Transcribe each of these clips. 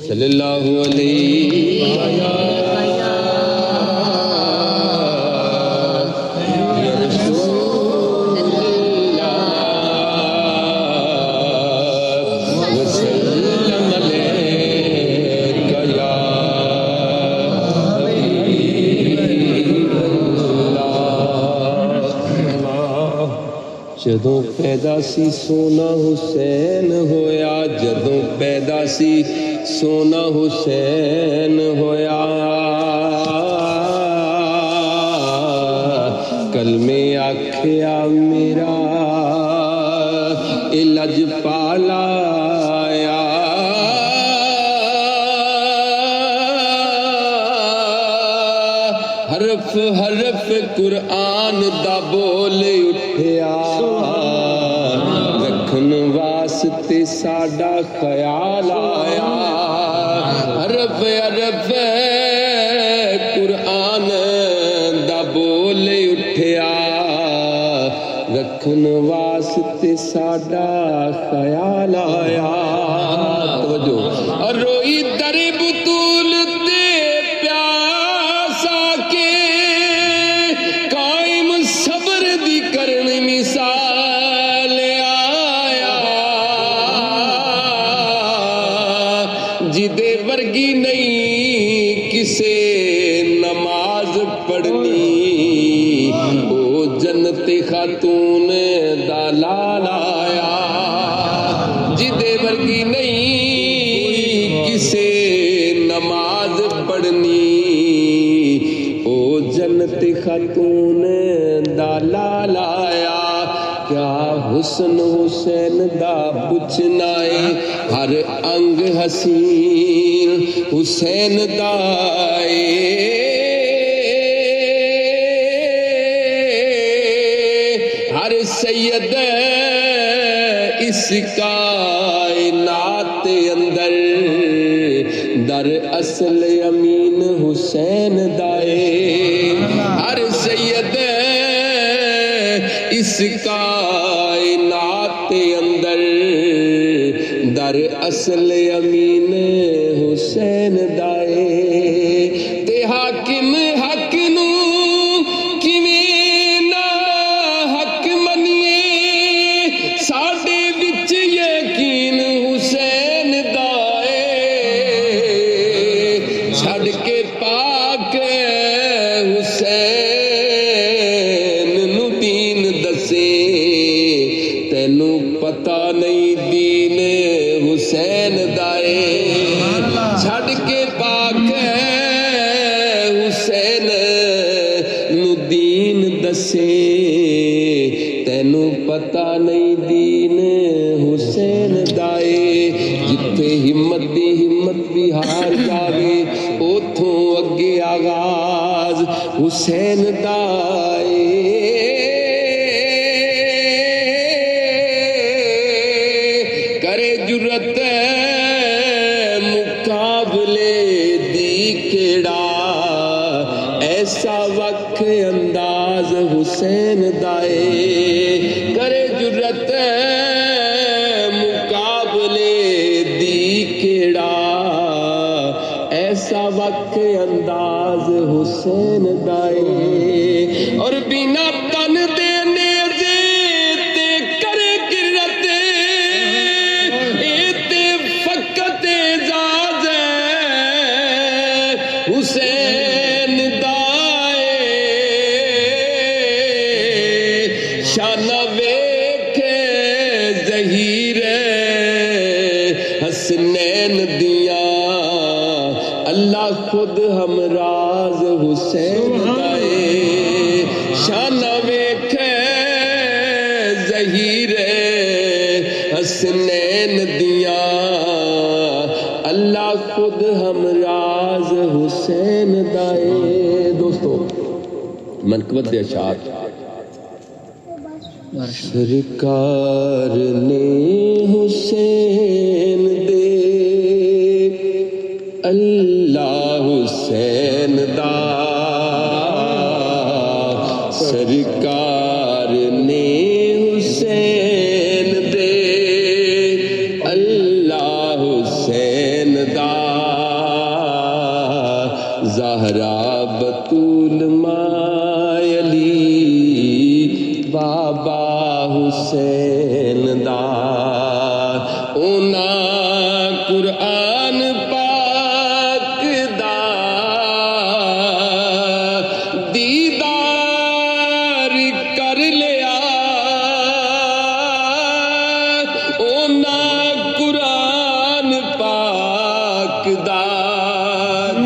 صلی اللہ علیہ جدوں پیدا سی سونا حسین ہویا، جدوں پیدا سی سونا حسین ہویا، کلمے آکھیا میرا الج پالا آیا، حرف حرف قرآن دا بول اٹھیا، رکھن واسطے ساڈا خیال آیا، حرف حرف قرآن دا بول اٹھیا، رکھن واسطے ساڈا خیال آیا، توجہ، اور روئی در بطول تے پیاس آکے قائم صبر دی کرن مثال آیا، جدے ورگی نہیں کسے نماز پڑھنی، او جنت خاتون دا لال آیا، جدے ورگی نہیں کسے نماز پڑھنی، او جنت خاتون دا لال آیا، کیا حسن حسین دا پوچھنا ہے، ہر انگ حسین حسین دا ہے، ہر سید اس کائنات اندر در اصل امین حسین دائے، ہر سید اس کائنات اندر در اصل امین حسین دائے، تے حاکم حق نو کیویں نہ حق منیے، ساڈے وچ یقین حسین دائے، چھڑ کے پاک حسین نو دین دسے، تینوں پتہ نہیں دین حسین دائے، چھڑ کے پاک حسین نو دین دسے، تینوں پتہ نہیں دین حسین دائے، جتھے ہمت دی ہمت بھی ہار جاوے، اوتھوں اگے آغاز حسین دائے، کرے جرت مقابلے دی کیڑا، ایسا وقت انداز حسین دائے، کرے جرت مقابلے دی کیڑا، ایسا وقت انداز حسین دائے، اور بنا تن دے نیزے تے کرے گرت، اے تے فقط اعزاز حسین دائے، شانہ ویکھے ظہیر حسنین دیاں، اللہ خود ہمراز حسین دائے، شانہ ویکھے ظہیر حسنین دیاں، اللہ خود ہمراز حسین دائے۔ دوستو منقبت دے اشعار، سرکار نے حسین دے اللہ حسین دا، سرکار نے حسین دے اللہ حسین دا، زہرا بطول ماں علی بابا حسین دا اونا قرآن پاک دا دیدار کر لیا اونا قرآن پاک دا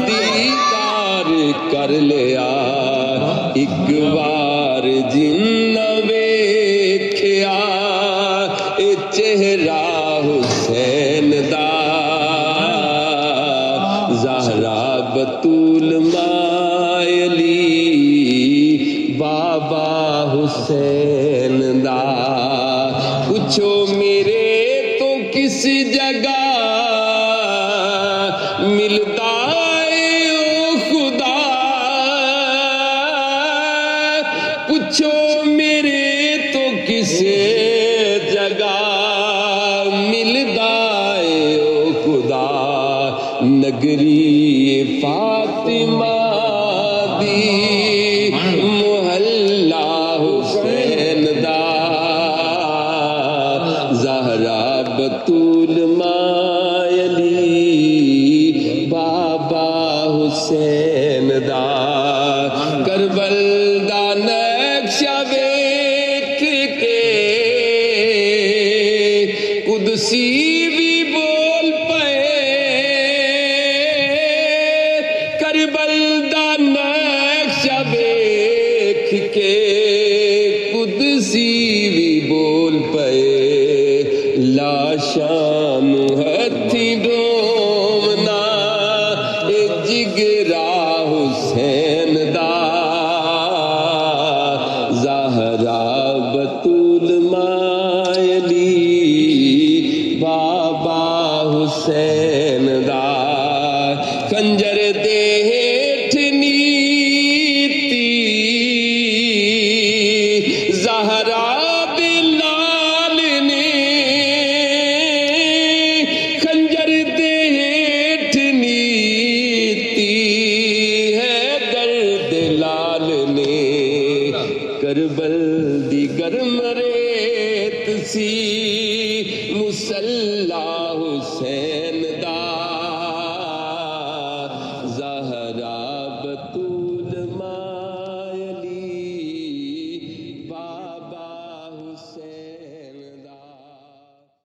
دیدار کر لیا ایک بار جن ویکھیا اے چہرہ حسین دا زہرا بطول ماں علی بابا حسین دا پوچھو میرے تو کس جگہ ملتا ہے او خدا پوچھو میرے تو کس جگہ ملتا ہے او خدا نگری فاطمہ دی محلہ حسین دا زہرا بطول ماں علی بابا حسین دا کربل دا نقشہ ویکھ کے قدسی بھی بول پئے کربل دا نقشہ ویکھ کے قدسی بھی بول پئے لاشاں نوں ہتھی ڈومنا اے جگرا حسین دا زہرا بطول ماں علی بابا حسین دا خنجر دے ہیٹھ نیتی زہرا بلال نے خنجر دے ہیٹھ نیتی ہے درد لال نے کربل دی گرم ریت سی مصلی حسین